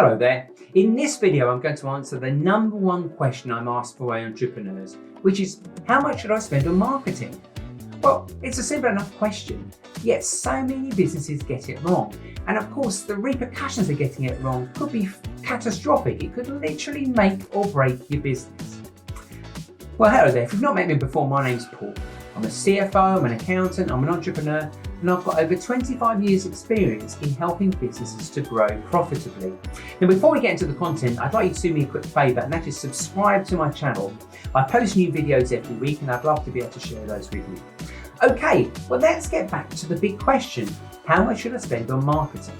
Hello there. In this video, I'm going to answer the number one question I'm asked by entrepreneurs, which is how much should I spend on marketing? Well, it's a simple enough question, yet so many businesses get it wrong. And of course, the repercussions of getting it wrong could be catastrophic. It could literally make or break your business. Well, hello there. If you've not met me before, my name's Paul. I'm a CFO, I'm an accountant, I'm an entrepreneur, and I've got over 25 years experience in helping businesses to grow profitably. Now, before we get into the content, I'd like you to do me a quick favour, and that is subscribe to my channel. I post new videos every week, and I'd love to be able to share those with you. Okay, well, let's get back to the big question. How much should I spend on marketing?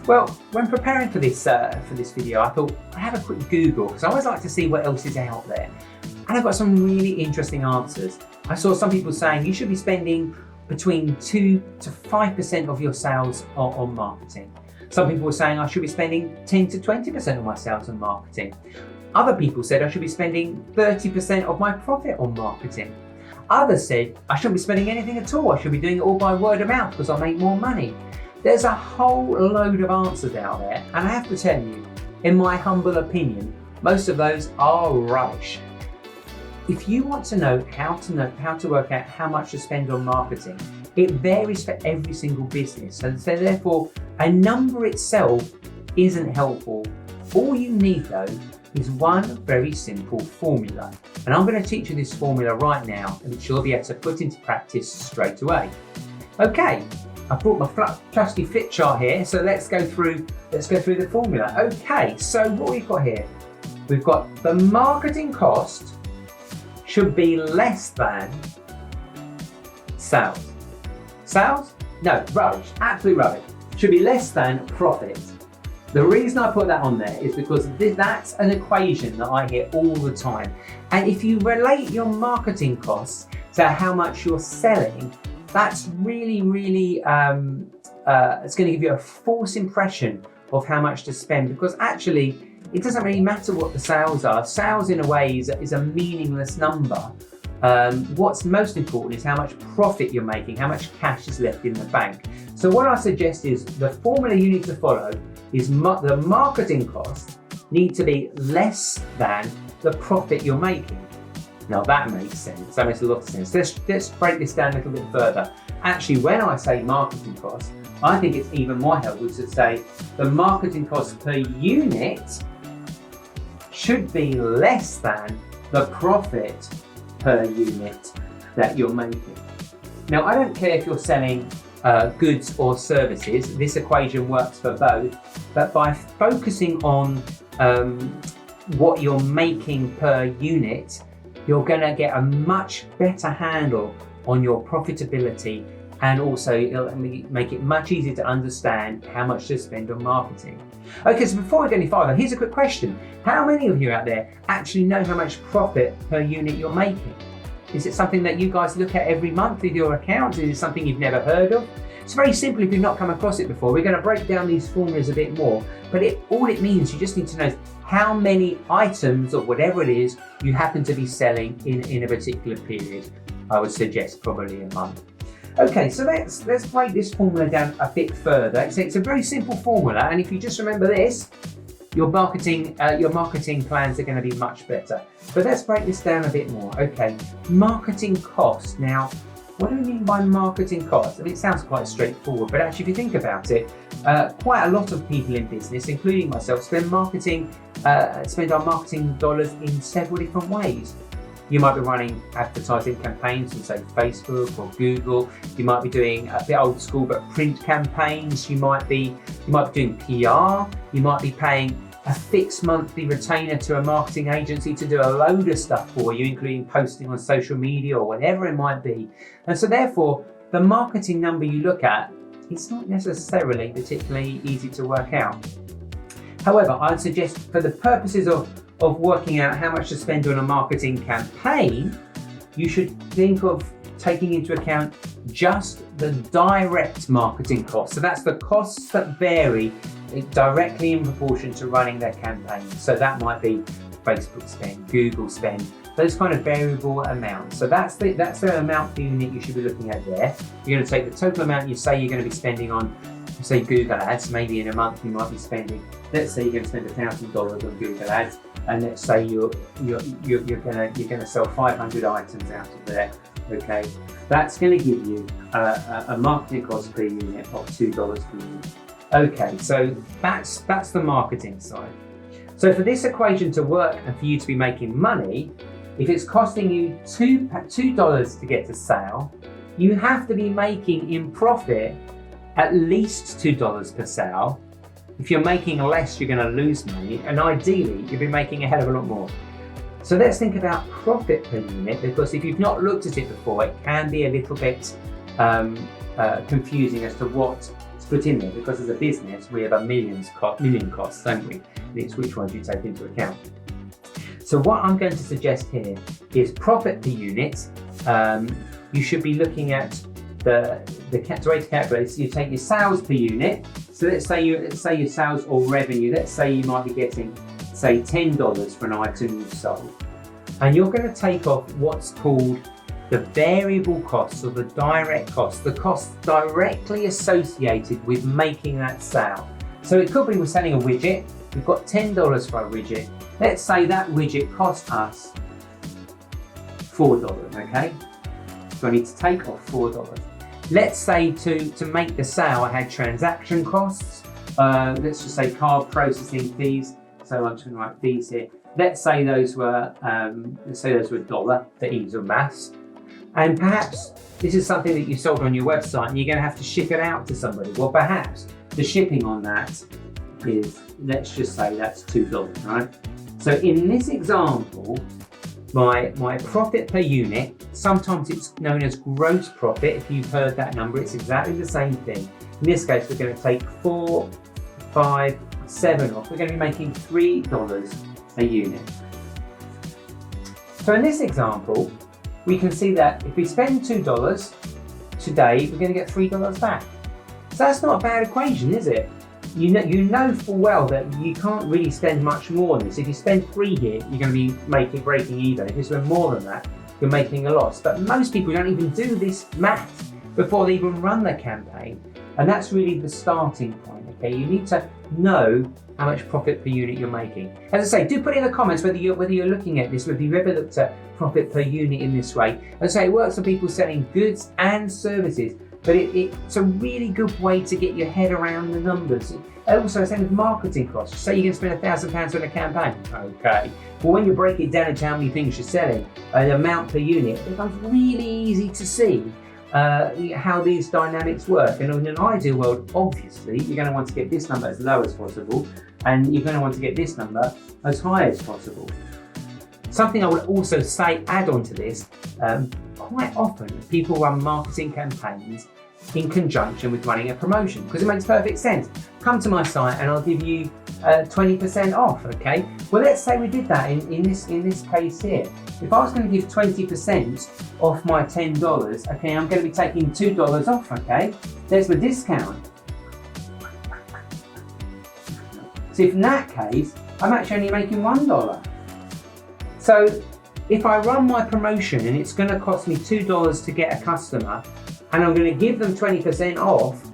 Well, when preparing for this video, I thought I'd have a quick Google, because I always like to see what else is out there. And I've got some really interesting answers. I saw some people saying you should be spending between 2 to 5% of your sales on marketing. Some people were saying I should be spending 10 to 20% of my sales on marketing. Other people said I should be spending 30% of my profit on marketing. Others said I shouldn't be spending anything at all. I should be doing it all by word of mouth because I'll make more money. There's a whole load of answers out there, and I have to tell you, in my humble opinion, most of those are rubbish. If you want to know how to work out how much to spend on marketing, it varies for every single business. And so therefore, a number itself isn't helpful. All you need though is one very simple formula. And I'm going to teach you this formula right now, which you'll be able to put into practice straight away. Okay, I brought my trusty flip chart here, so let's go through the formula. Okay, so what we've got here, we've got the marketing cost should be less than sales. Sales? No, rubbish, absolute rubbish. Should be less than profit. The reason I put that on there is because that's an equation that I hear all the time. And if you relate your marketing costs to how much you're selling, that's really, it's going to give you a false impression of how much to spend, because actually, it doesn't really matter what the sales are. Sales, in a way, is a meaningless number. What's most important is how much profit you're making, how much cash is left in the bank. So what I suggest is the formula you need to follow is the marketing costs need to be less than the profit you're making. Now that makes sense. That makes a lot of sense. Let's break this down a little bit further. Actually, when I say marketing costs, I think it's even more helpful to say the marketing cost per unit should be less than the profit per unit that you're making. Now, I don't care if you're selling goods or services, this equation works for both, but by focusing on what you're making per unit, you're going to get a much better handle on your profitability, and also it'll make it much easier to understand how much to spend on marketing. Okay, so before we go any farther, here's a quick question. How many of you out there actually know how much profit per unit you're making? Is it something that you guys look at every month with your accounts? Is it something you've never heard of? It's very simple if you've not come across it before. We're going to break down these formulas a bit more, but all it means, you just need to know how many items or whatever it is you happen to be selling in a particular period. I would suggest probably a month. Okay, so let's break this formula down a bit further. It's a very simple formula, and if you just remember this, your marketing plans are going to be much better. But let's break this down a bit more. Okay, marketing costs. Now, what do we mean by marketing costs? I mean, it sounds quite straightforward, but actually, if you think about it, quite a lot of people in business, including myself, spend our marketing dollars in several different ways. You might be running advertising campaigns on, say, Facebook or Google. You might be doing a bit old school but print campaigns. You might be doing PR. You might be paying a fixed monthly retainer to a marketing agency to do a load of stuff for you, including posting on social media or whatever it might be. And so therefore, the marketing number you look at, it's not necessarily particularly easy to work out. However, I'd suggest for the purposes of working out how much to spend on a marketing campaign, you should think of taking into account just the direct marketing costs. So that's the costs that vary directly in proportion to running their campaign. So that might be Facebook spend, Google spend, those kind of variable amounts. So that's the amount per unit you should be looking at there. You're going to take the total amount you say you're going to be spending on say Google Ads, maybe in a month you might be spending, let's say you're going to spend $1,000 on Google Ads, and let's say you're gonna sell 500 items out of there. Okay, that's going to give you a marketing cost per unit of $2 per unit. Okay, so that's the marketing side. So for this equation to work and for you to be making money, if it's costing you $2 to get a sale, you have to be making in profit at least $2 per sale. If you're making less, you're going to lose money, and ideally you'll be making a hell of a lot more. So let's think about profit per unit, because if you've not looked at it before, it can be a little bit confusing as to what to put in there, because as a business we have a million costs, don't we? And it's which ones you take into account. So what I'm going to suggest here is profit per unit. You should be looking at the way to calculate. So you take your sales per unit. So let's say your sales or revenue. Let's say you might be getting, say, $10 for an item you've sold, and you're going to take off what's called the variable costs or the direct costs, the costs directly associated with making that sale. So it could be we're selling a widget. We've got $10 for a widget. Let's say that widget cost us $4. Okay. So I need to take off $4. Let's say to make the sale I had transaction costs. Let's just say card processing fees. So I'm just going to write fees here. Let's say those were $1 for ease of maths. And perhaps this is something that you sold on your website and you're going to have to ship it out to somebody. Well, perhaps the shipping on that is, let's just say that's $2, right? So in this example, my profit per unit, sometimes it's known as gross profit. If you've heard that number, it's exactly the same thing. In this case, we're going to take 4, 5, 7 off. We're going to be making $3 a unit. So in this example, we can see that if we spend $2 today, we're going to get $3 back. So that's not a bad equation, is it? You know full well that you can't really spend much more than this. If you spend $3 here, you're going to be breaking even. If you spend more than that, you're making a loss. But most people don't even do this math before they even run the campaign. And that's really the starting point, okay? You need to know how much profit per unit you're making. As I say, do put in the comments whether you're looking at this, whether you've ever looked at profit per unit in this way. As I say, it works for people selling goods and services, but it's a really good way to get your head around the numbers. Also, same with marketing costs. Say you're going to spend £1,000 on a campaign. Okay. Well, when you break it down into how many things you're selling, the amount per unit, it becomes really easy to see how these dynamics work. And in an ideal world, obviously, you're going to want to get this number as low as possible, and you're going to want to get this number as high as possible. Something I would also say, add on to this, quite often people run marketing campaigns in conjunction with running a promotion, because it makes perfect sense. Come to my site and I'll give you 20% off, okay? Well, let's say we did that in this case here. If I was going to give 20% off my $10, okay, I'm going to be taking $2 off, okay? There's the discount. So if in that case, I'm actually only making $1. So if I run my promotion and it's going to cost me $2 to get a customer, and I'm going to give them 20% off,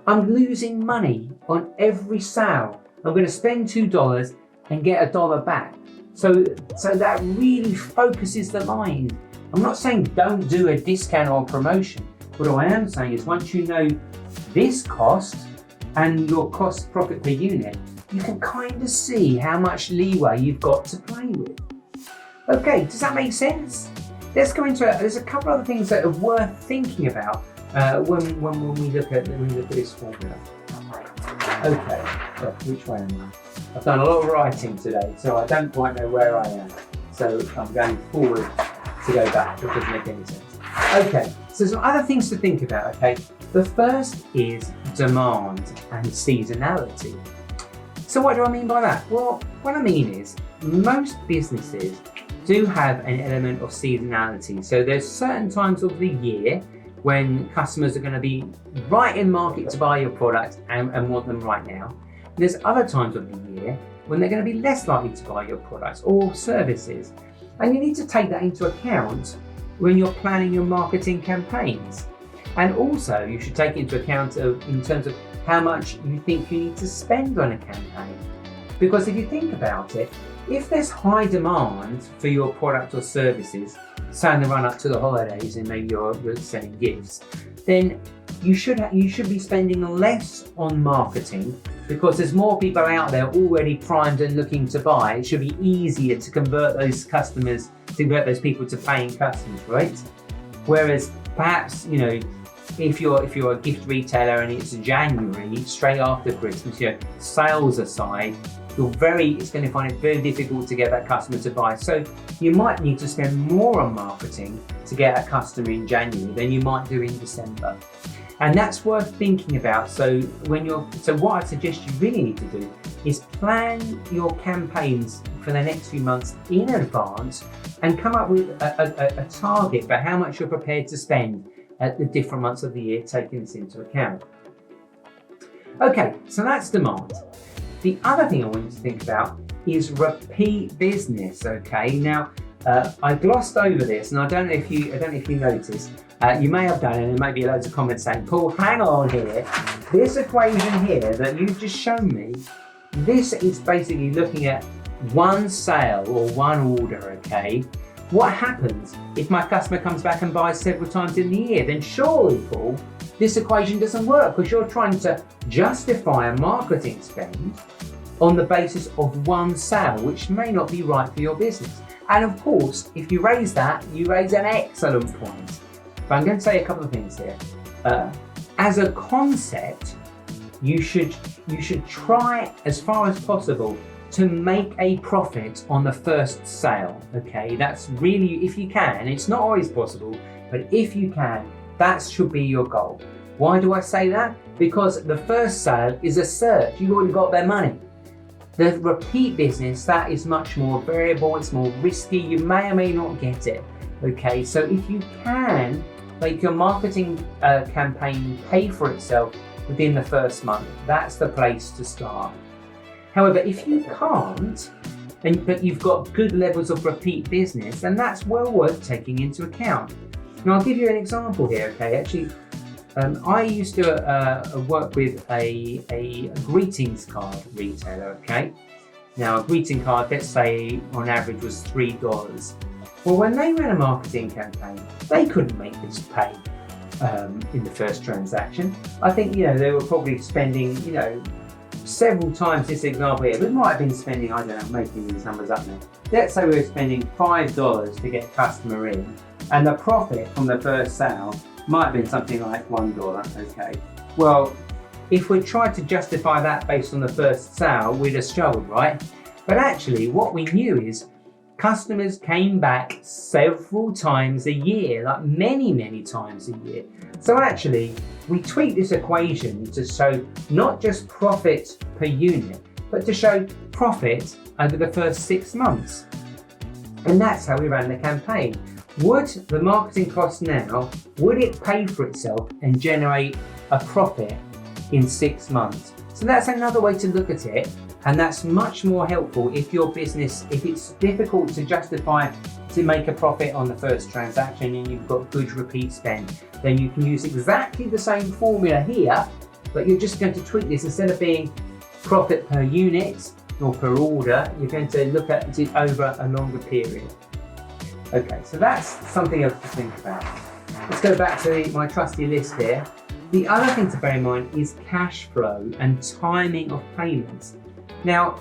I'm losing money on every sale. I'm going to spend $2 and get $1 back. So that really focuses the mind. I'm not saying don't do a discount or promotion. What I am saying is once you know this cost and your cost profit per unit, you can kind of see how much leeway you've got to play with. Okay, does that make sense? Let's go into there's a couple other things that are worth thinking about when we look at this formula. Okay, so which way am I? I've done a lot of writing today, so I don't quite know where I am. So I'm going forward to go back. It doesn't make any sense. Okay, so some other things to think about. Okay, the first is demand and seasonality. So what do I mean by that? Well, what I mean is most businesses do have an element of seasonality. So there's certain times of the year when customers are going to be right in market to buy your product and want them right now. There's other times of the year when they're going to be less likely to buy your products or services. And you need to take that into account when you're planning your marketing campaigns. And also you should take into account in terms of how much you think you need to spend on a campaign. Because if you think about it, if there's high demand for your product or services, say in the run up to the holidays and maybe you're selling gifts, then you should be spending less on marketing, because there's more people out there already primed and looking to buy. It should be easier to convert those people to paying customers, right? Whereas perhaps, if you're a gift retailer and it's January, straight after Christmas, sales aside, it's going to find it very difficult to get that customer to buy. So you might need to spend more on marketing to get a customer in January than you might do in December. And that's worth thinking about. So what I suggest you really need to do is plan your campaigns for the next few months in advance and come up with a target for how much you're prepared to spend at the different months of the year, taking this into account. Okay, so that's demand. The other thing I want you to think about is repeat business. Okay, now I glossed over this, and I don't know if you noticed. You may have done, and there may be loads of comments saying, "Paul, hang on here. This equation here that you've just shown me, this is basically looking at one sale or one order." Okay, what happens if my customer comes back and buys several times in the year? Then surely, Paul, this equation doesn't work, because you're trying to justify a marketing spend on the basis of one sale, which may not be right for your business. And of course, if you raise that, you raise an excellent point. But I'm going to say a couple of things here. As a concept, you should try as far as possible to make a profit on the first sale. Okay, that's really, if you can. It's not always possible, but if you can, that should be your goal. Why do I say that? Because the first sale is a search. You've already got their money. The repeat business, that is much more variable, it's more risky, you may or may not get it. Okay, so if you can make your marketing campaign pay for itself within the first month, that's the place to start. However, if you can't, but you've got good levels of repeat business, then that's well worth taking into account. Now I'll give you an example here, okay? Actually, I used to work with a greetings card retailer, okay? Now a greeting card, let's say on average was $3. Well, when they ran a marketing campaign, they couldn't make this pay in the first transaction. I think, they were probably spending, several times this example here. We might have been spending, I don't know, making these numbers up now. Let's say we were spending $5 to get a customer in, and the profit from the first sale might have been something like $1, okay? Well, if we tried to justify that based on the first sale, we'd have struggled, right? But actually, what we knew is customers came back several times a year, like many, many times a year. So actually, we tweaked this equation to show not just profit per unit, but to show profit over the first 6 months. And that's how we ran the campaign. Would the marketing cost now, would it pay for itself and generate a profit in 6 months? So that's another way to look at it, and that's much more helpful if your business, if it's difficult to justify to make a profit on the first transaction and you've got good repeat spend, then you can use exactly the same formula here, but you're just going to tweak this. Instead of being profit per unit or per order, you're going to look at it over a longer period. Okay, so that's something else to think about. Let's go back to my trusty list here. The other thing to bear in mind is cash flow and timing of payments. Now,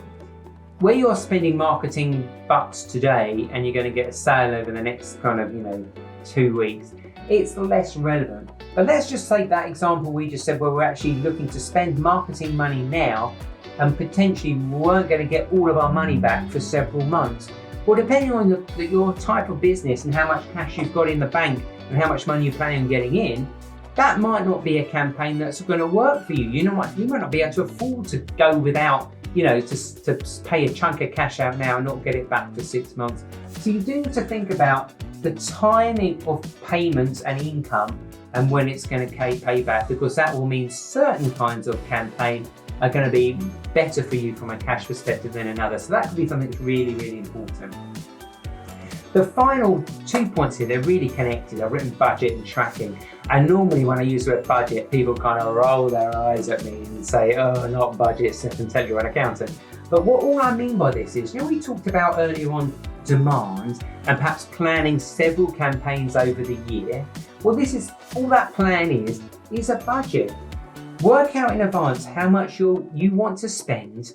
where you're spending marketing bucks today and you're going to get a sale over the next 2 weeks, it's less relevant. But let's just take that example we just said, where we're actually looking to spend marketing money now and potentially weren't going to get all of our money back for several months. Well, depending on your type of business and how much cash you've got in the bank and how much money you're planning on getting in, that might not be a campaign that's going to work for you. You might not be able to afford to go without, to pay a chunk of cash out now and not get it back for 6 months. So you do need to think about the timing of payments and income and when it's going to pay back, because that will mean certain kinds of campaign are going to be better for you from a cash perspective than another. So that could be something that's really, really important. The final 2 points here, they're really connected. I've written budget and tracking. And normally when I use the word budget, people kind of roll their eyes at me and say, oh, not budgets, I can tell you're an accountant. But what all I mean by this is, we talked about earlier on demand and perhaps planning several campaigns over the year. Well, this is all that plan is a budget. Work out in advance how much you want to spend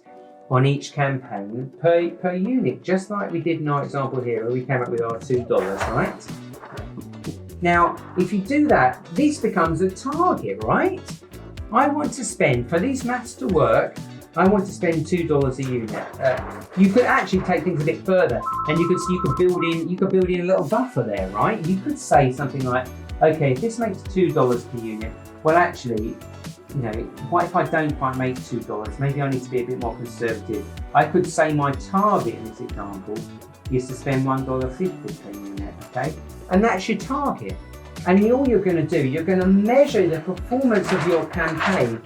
on each campaign per unit, just like we did in our example here where we came up with our $2, right? Now, if you do that, this becomes a target, right? I want to spend, for these maths to work, I want to spend $2 a unit. You could actually take things a bit further, and you could build in a little buffer there, right? You could say something like, okay, if this makes $2 per unit, well, actually, what if I don't quite make $2? Maybe I need to be a bit more conservative. I could say my target in this example is to spend $1.50 per unit, okay? And that's your target. And all you're going to do, you're going to measure the performance of your campaign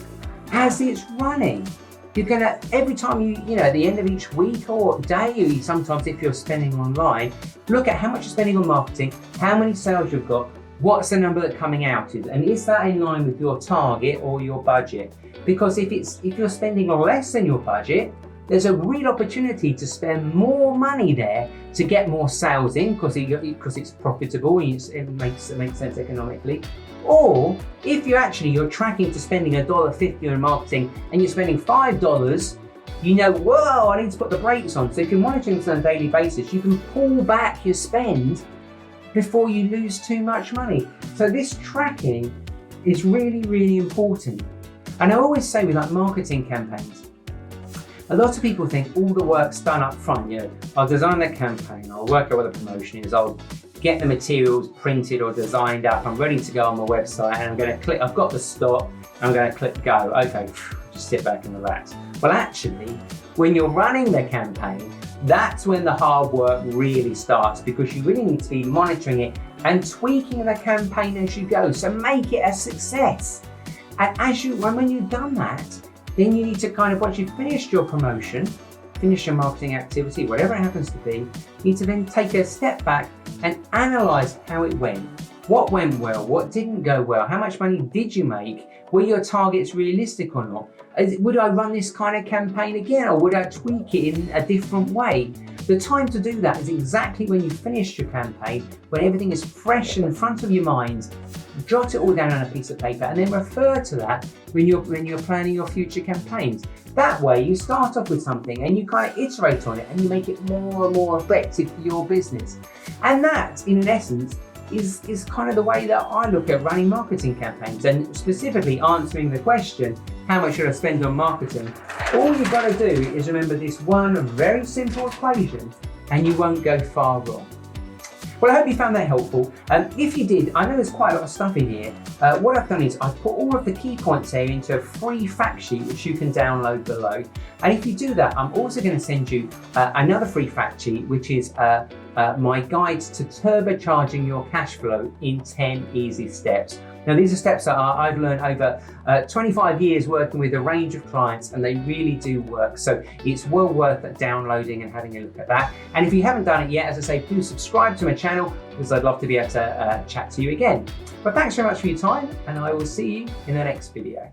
as it's running. You're going to, every time at the end of each week or day, sometimes if you're spending online, look at how much you're spending on marketing, how many sales you've got, what's the number that's coming out is, and is that in line with your target or your budget? Because if you're spending less than your budget, there's a real opportunity to spend more money there to get more sales in because it's profitable and it makes sense economically. Or if you're tracking to spending $1.50 on marketing and you're spending $5, whoa, I need to put the brakes on. So if you're monitoring this on a daily basis, you can pull back your spend before you lose too much money. So this tracking is really, really important. And I always say with marketing campaigns, a lot of people think all the work's done up front. I'll design the campaign, I'll work out what the promotion is, I'll get the materials printed or designed up, I'm ready to go on my website, and I'm going to click, I've got the stock, I'm going to click go. Okay, just sit back and relax. Well, actually, when you're running the campaign, that's when the hard work really starts, because you really need to be monitoring it and tweaking the campaign as you go. So make it a success. And when you've done that, then you need to once you've finished your promotion, finish your marketing activity, whatever it happens to be, you need to then take a step back and analyze how it went. What went well? What didn't go well? How much money did you make? Were your targets realistic or not? Would I run this kind of campaign again, or would I tweak it in a different way? The time to do that is exactly when you finish your campaign, when everything is fresh in front of your mind. Jot it all down on a piece of paper and then refer to that when you're planning your future campaigns. That way you start off with something and you iterate on it and you make it more and more effective for your business. And that, in essence, is the way that I look at running marketing campaigns, and specifically answering the question, how much should I spend on marketing? All you've got to do is remember this one very simple equation and you won't go far wrong. Well, I hope you found that helpful. If you did, I know there's quite a lot of stuff in here. What I've done is I've put all of the key points here into a free fact sheet, which you can download below. And if you do that, I'm also going to send you another free fact sheet, which is my guide to turbocharging your cash flow in 10 easy steps. Now, these are steps that I've learned over 25 years working with a range of clients, and they really do work. So it's well worth downloading and having a look at that. And if you haven't done it yet, as I say, please subscribe to my channel, because I'd love to be able to chat to you again. But thanks very much for your time, and I will see you in the next video.